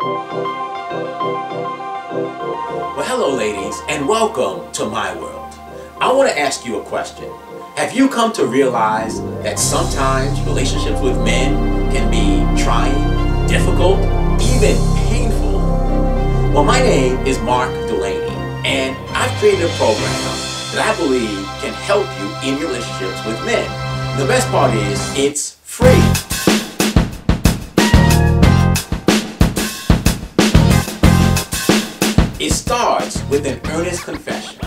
Well, hello ladies, and welcome to my world. I want to ask you a question. Have you come to realize that sometimes relationships with men can be trying, difficult, even painful? Well, my name is Mark Delaney, and I've created a program that I believe can help you in your relationships with men. And the best part is, it's free. It starts with an earnest confession.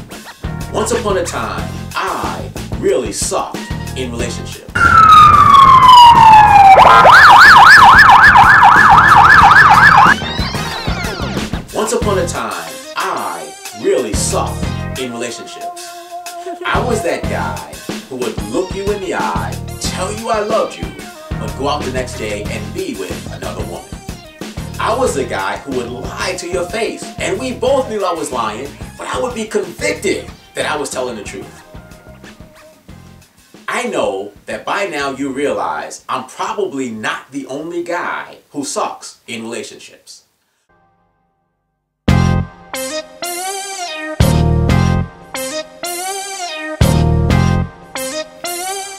Once upon a time, I really sucked in relationships. Once upon a time, I really sucked in relationships. I was that guy who would look you in the eye, tell you I loved you, but go out the next day and be with another woman. I was the guy who would lie to your face, and we both knew I was lying, but I would be convicted that I was telling the truth. I know that by now you realize I'm probably not the only guy who sucks in relationships.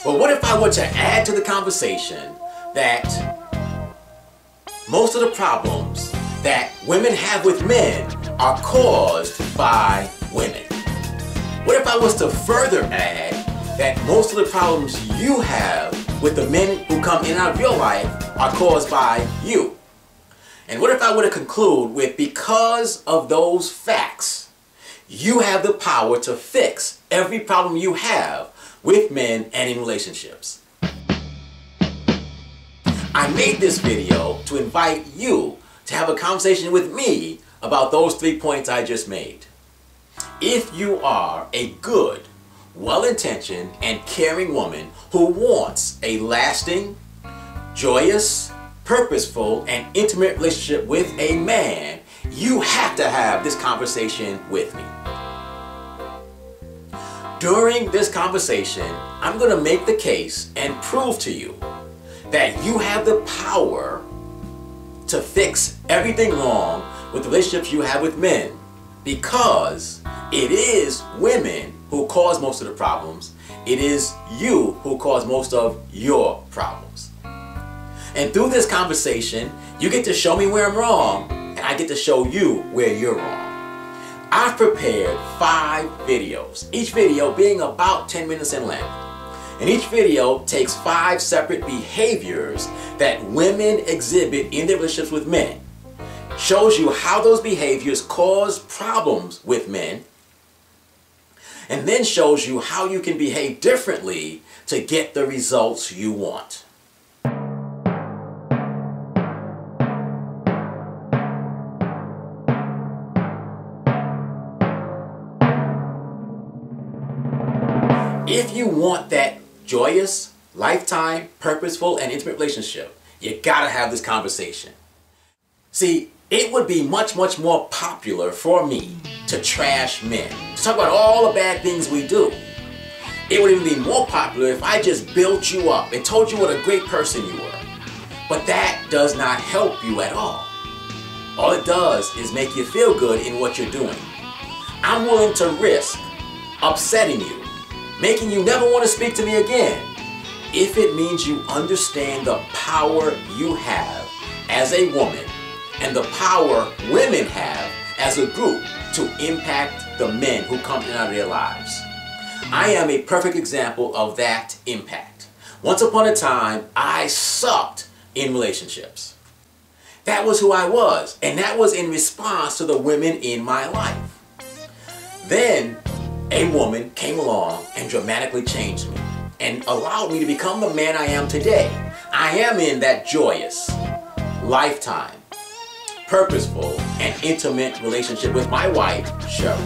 But what if I were to add to the conversation that most of the problems that women have with men are caused by women? What if I was to further add that most of the problems you have with the men who come in and out of your life are caused by you? And what if I were to conclude with, because of those facts, you have the power to fix every problem you have with men and in relationships? I made this video to invite you to have a conversation with me about those 3 points I just made. If you are a good, well-intentioned, and caring woman who wants a lasting, joyous, purposeful, and intimate relationship with a man, you have to have this conversation with me. During this conversation, I'm going to make the case and prove to you that you have the power to fix everything wrong with the relationships you have with men, because it is women who cause most of the problems. It is you who cause most of your problems. And through this conversation, you get to show me where I'm wrong, and I get to show you where you're wrong. I've prepared 5 videos, each video being about 10 minutes in length. And each video takes 5 separate behaviors that women exhibit in their relationships with men, shows you how those behaviors cause problems with men, and then shows you how you can behave differently to get the results you want. If you want that joyous, lifetime, purposeful, and intimate relationship, you gotta have this conversation. See, it would be much more popular for me to trash men, to talk about all the bad things we do. It would even be more popular if I just built you up and told you what a great person you were. But that does not help you at all. All it does is make you feel good in what you're doing. I'm willing to risk upsetting you, making you never want to speak to me again, if it means you understand the power you have as a woman and the power women have as a group to impact the men who come in and out of their lives. I am a perfect example of that impact. Once upon a time, I sucked in relationships. That was who I was, and that was in response to the women in my life. Then a woman came along and dramatically changed me and allowed me to become the man I am today. I am in that joyous, lifetime, purposeful, and intimate relationship with my wife, Cheryl.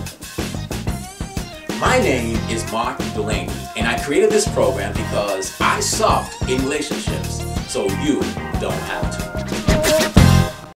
My name is Mark Delaney, and I created this program because I sucked in relationships, so you don't have to.